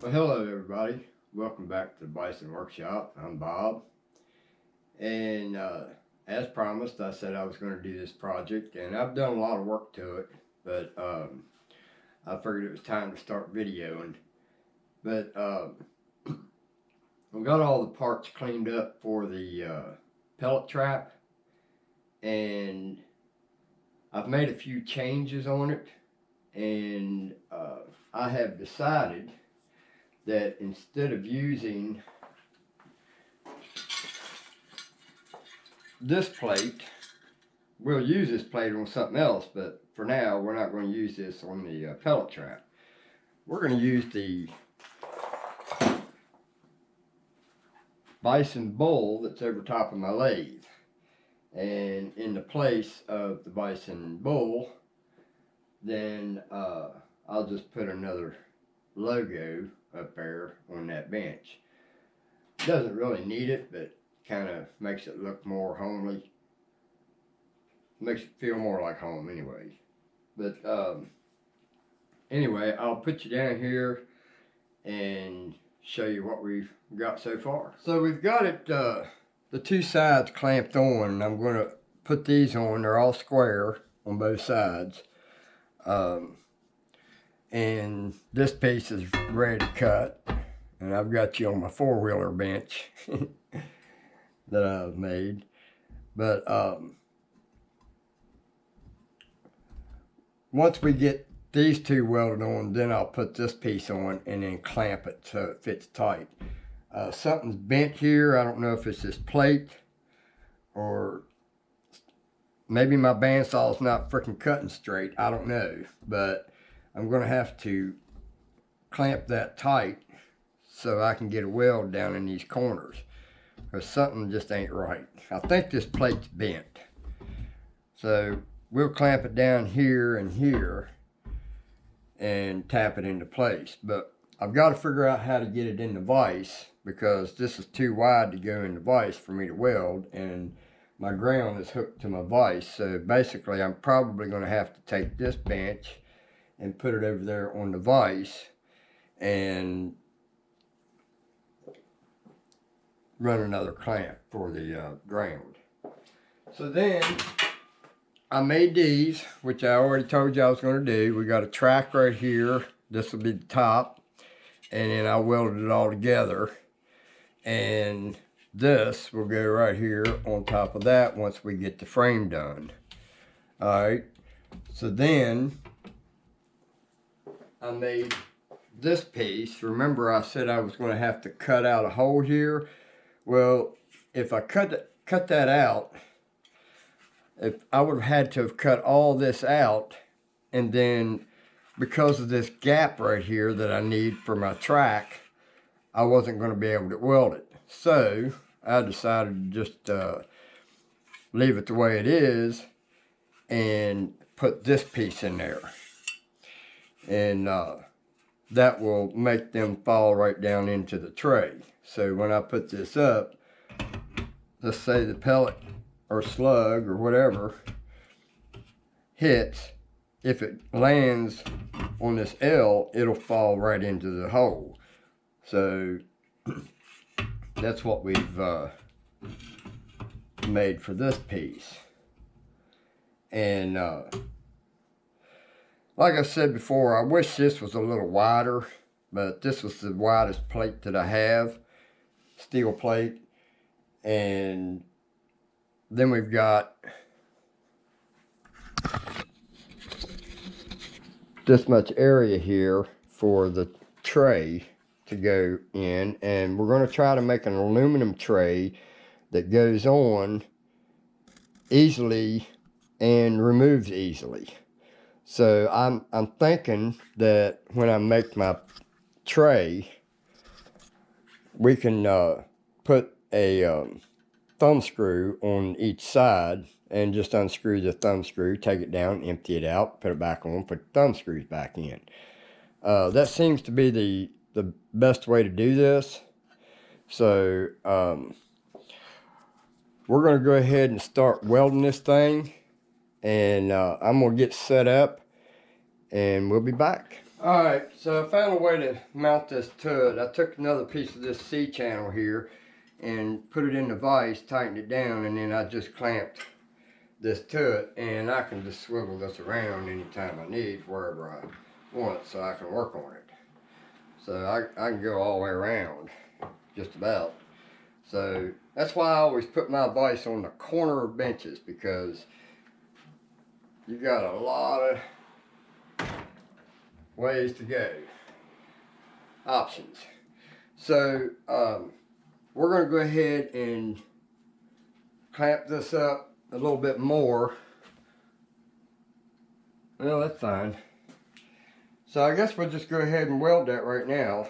Well, hello everybody. Welcome back to the Bison Workshop. I'm Bob. And as promised, I said I was going to do this project, and I've done a lot of work to it, but I figured it was time to start videoing. But we got all the parts cleaned up for the pellet trap, and I've made a few changes on it, and I have decided that instead of using this plate, we'll use this plate on something else, but for now we're not going to use this on the pellet trap. We're going to use the Bison bowl that's over top of my lathe, and in the place of the Bison bowl, then I'll just put another logo up there on that bench. Doesn't really need it, but kind of makes it look more homely. Makes it feel more like home anyway. But anyway, I'll put you down here and show you what we've got so far. So we've got it, the two sides clamped on, and I'm going to put these on. They're all square on both sides. And this piece is ready to cut, and I've got you on my four-wheeler bench that I've made. But once we get these two welded on, then I'll put this piece on and then clamp it so it fits tight. Something's bent here. I don't know if it's this plate, or maybe my bandsaw's not freaking cutting straight. I don't know, but I'm going to have to clamp that tight so I can get a weld down in these corners, because something just ain't right. I think this plate's bent. So we'll clamp it down here and here and tap it into place. But I've got to figure out how to get it in the vise, because this is too wide to go in the vise for me to weld, and my ground is hooked to my vise. So basically I'm probably going to have to take this bench and put it over there on the vise and run another clamp for the ground. So then I made these, which I already told you I was going to do. We got a track right here. This will be the top, and then I welded it all together, and this will go right here on top of that once we get the frame done. All right, so then I made this piece. Remember I said I was going to have to cut out a hole here? Well, if I cut that out, if I would have had to have cut all this out, and then because of this gap right here that I need for my track, I wasn't going to be able to weld it. So I decided to just leave it the way it is and put this piece in there. And that will make them fall right down into the tray. So when I put this up, let's say the pellet or slug or whatever hits, if it lands on this L, it'll fall right into the hole. So that's what we've made for this piece. And like I said before, I wish this was a little wider, but this was the widest plate that I have, steel plate. And then we've got this much area here for the tray to go in, and we're going to try to make an aluminum tray that goes on easily and removes easily. So I'm thinking that when I make my tray, we can put a thumb screw on each side and just unscrew the thumb screw, take it down, empty it out, put it back on, put the thumb screws back in. That seems to be the best way to do this. So we're going to go ahead and start welding this thing, and I'm going to get set up, and we'll be back. Alright, so I found a way to mount this to it. I took another piece of this C-channel here and put it in the vise, tightened it down, and then I just clamped this to it, and I can just swivel this around anytime I need, wherever I want, so I can work on it. So I can go all the way around, just about. So that's why I always put my vise on the corner of benches, because you got a lot of ways to go, options. So we're going to go ahead and clamp this up a little bit more. Well, that's fine. So I guess we'll just go ahead and weld that right now.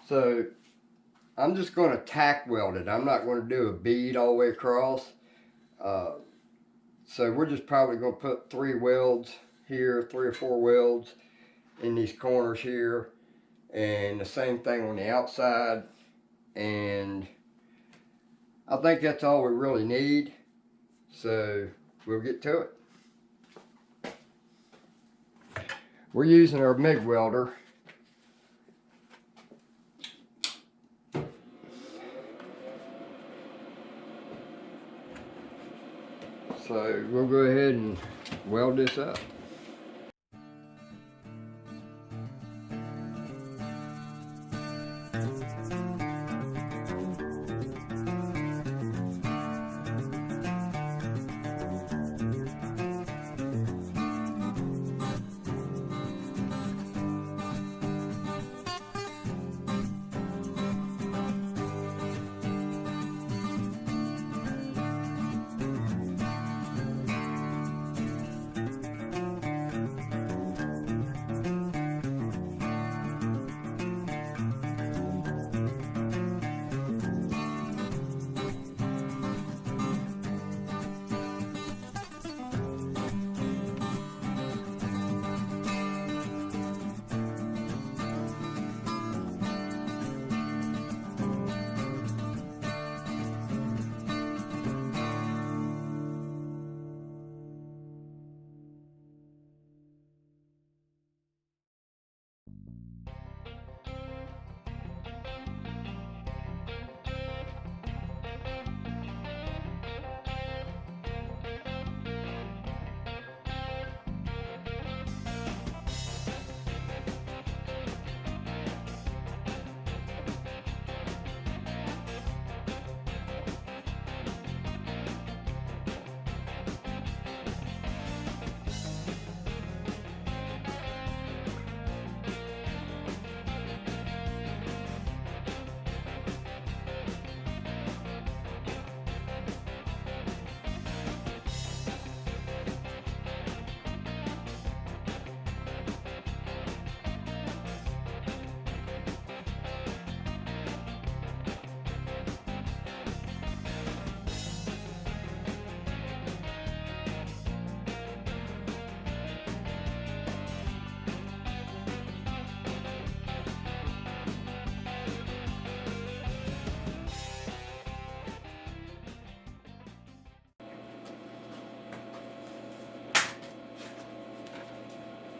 So I'm just going to tack weld it. I'm not going to do a bead all the way across. So we're just probably going to put 3 welds here, 3 or 4 welds in these corners here, and the same thing on the outside, and I think that's all we really need, so we'll get to it. We're using our MIG welder. So we'll go ahead and weld this up.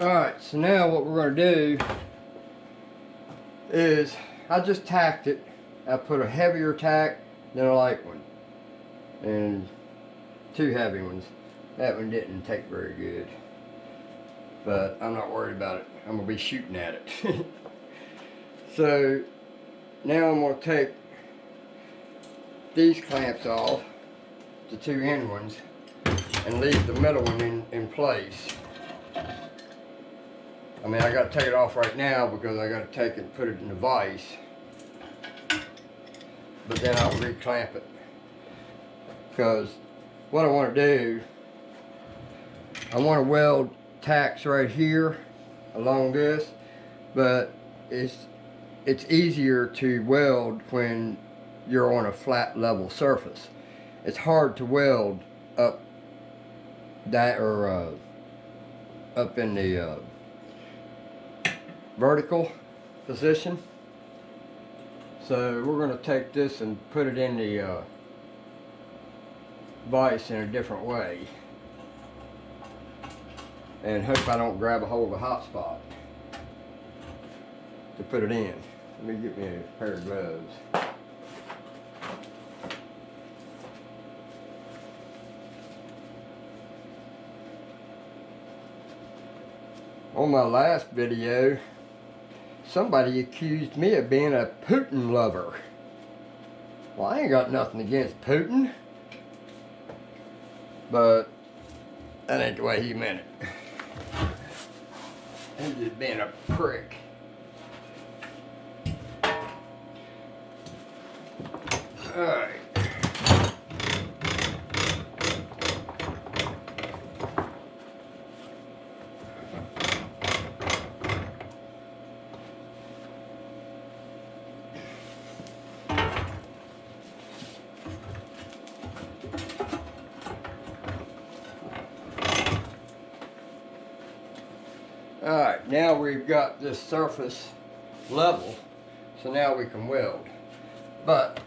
Alright, so now what we're going to do is, I just tacked it. I put a heavier tack than a light one, and 2 heavy ones. That one didn't take very good, but I'm not worried about it. I'm going to be shooting at it. So now I'm going to take these clamps off, the 2 end ones, and leave the middle one in place. I mean, I got to take it off right now because I got to take it and put it in the vise. But then I'll reclamp it. Because what I want to do, I want to weld tacks right here along this, but it's easier to weld when you're on a flat level surface. It's hard to weld up that or up in the vertical position. So we're going to take this and put it in the vise in a different way, and hope I don't grab a hold of the hot spot. to put it in. Let me get me a pair of gloves. On my last video, somebody accused me of being a Putin lover. Well, I ain't got nothing against Putin, but that ain't the way he meant it. He's just being a prick. Alright. Alright, now we've got this surface level, so now we can weld. But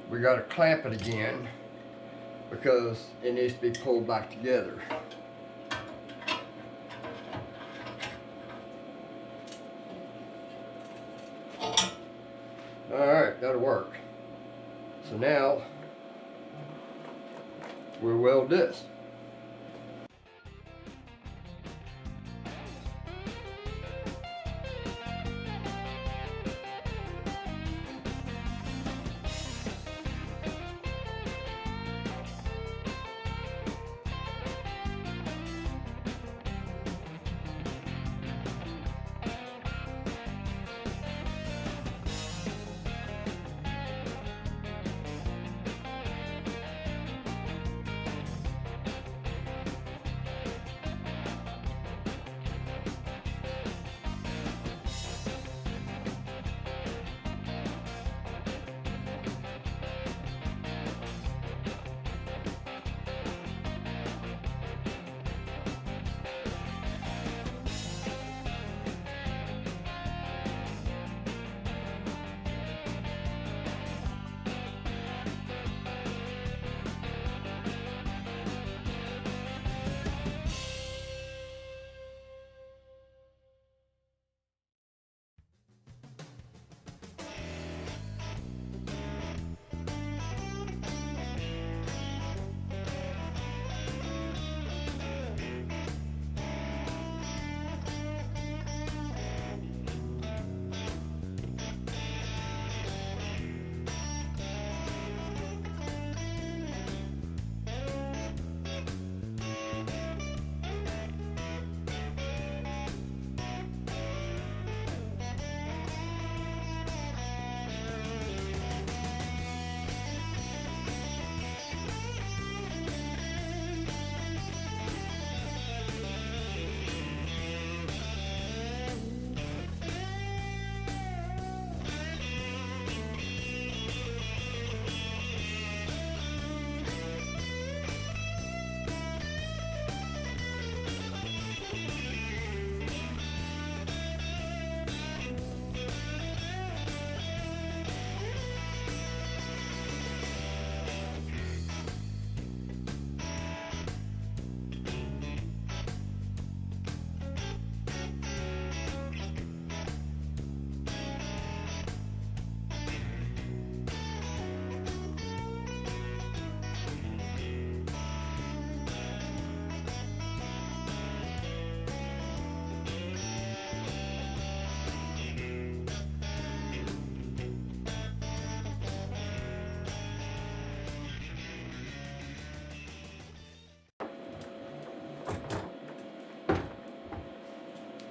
we got to clamp it again because it needs to be pulled back together. Alright, that'll work. So now we'll weld this.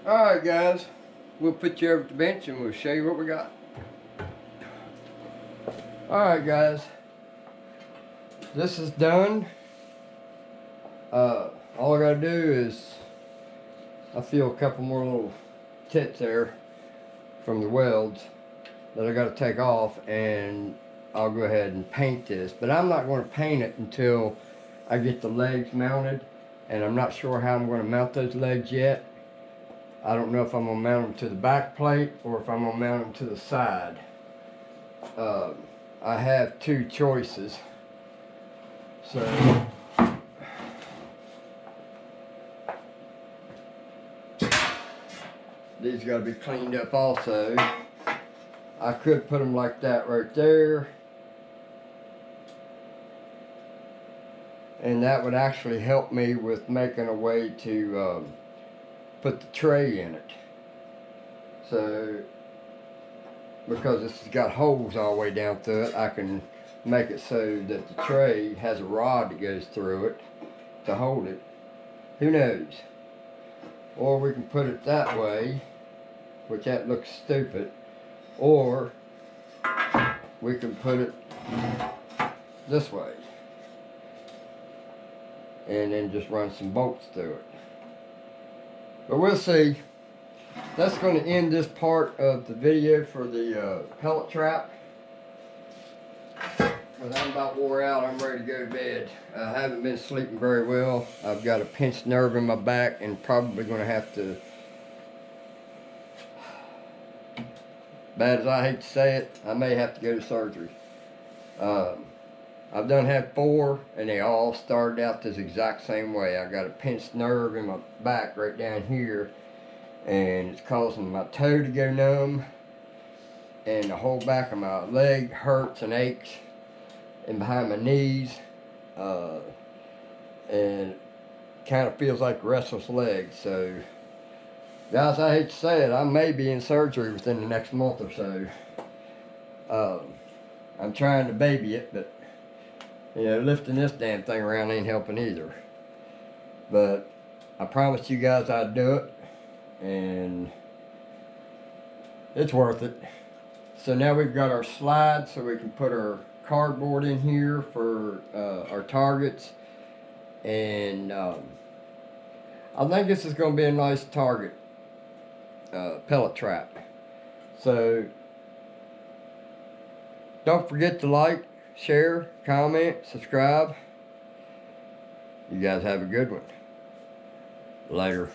Alright guys, we'll put you over at the bench and we'll show you what we got. Alright guys, this is done. All I gotta do is, I feel a couple more little tits there from the welds that I gotta take off, and I'll go ahead and paint this. But I'm not going to paint it until I get the legs mounted, and I'm not sure how I'm going to mount those legs yet. I don't know if I'm going to mount them to the back plate or if I'm going to mount them to the side. I have two choices. So these got to be cleaned up also. I could put them like that right there. And that would actually help me with making a way to put the tray in it. So, because this has got holes all the way down through it, I can make it so that the tray has a rod that goes through it to hold it. Who knows? Or we can put it that way, which that looks stupid. Or we can put it this way and then just run some bolts through it. But we'll see. That's going to end this part of the video for the pellet trap. Because I'm about wore out, I'm ready to go to bed. I haven't been sleeping very well. I've got a pinched nerve in my back and probably going to have to, bad as I hate to say it, I may have to go to surgery. I've done had 4 and they all started out this exact same way. I got a pinched nerve in my back right down here and it's causing my toe to go numb and the whole back of my leg hurts and aches and behind my knees and kind of feels like a restless leg. So guys, I hate to say it, I may be in surgery within the next month or so. I'm trying to baby it, but you know, lifting this damn thing around ain't helping either. But I promised you guys I'd do it, and it's worth it. So now we've got our slide so we can put our cardboard in here for our targets. And I think this is going to be a nice target pellet trap. So don't forget to like, share, comment, subscribe. You guys have a good one. Later.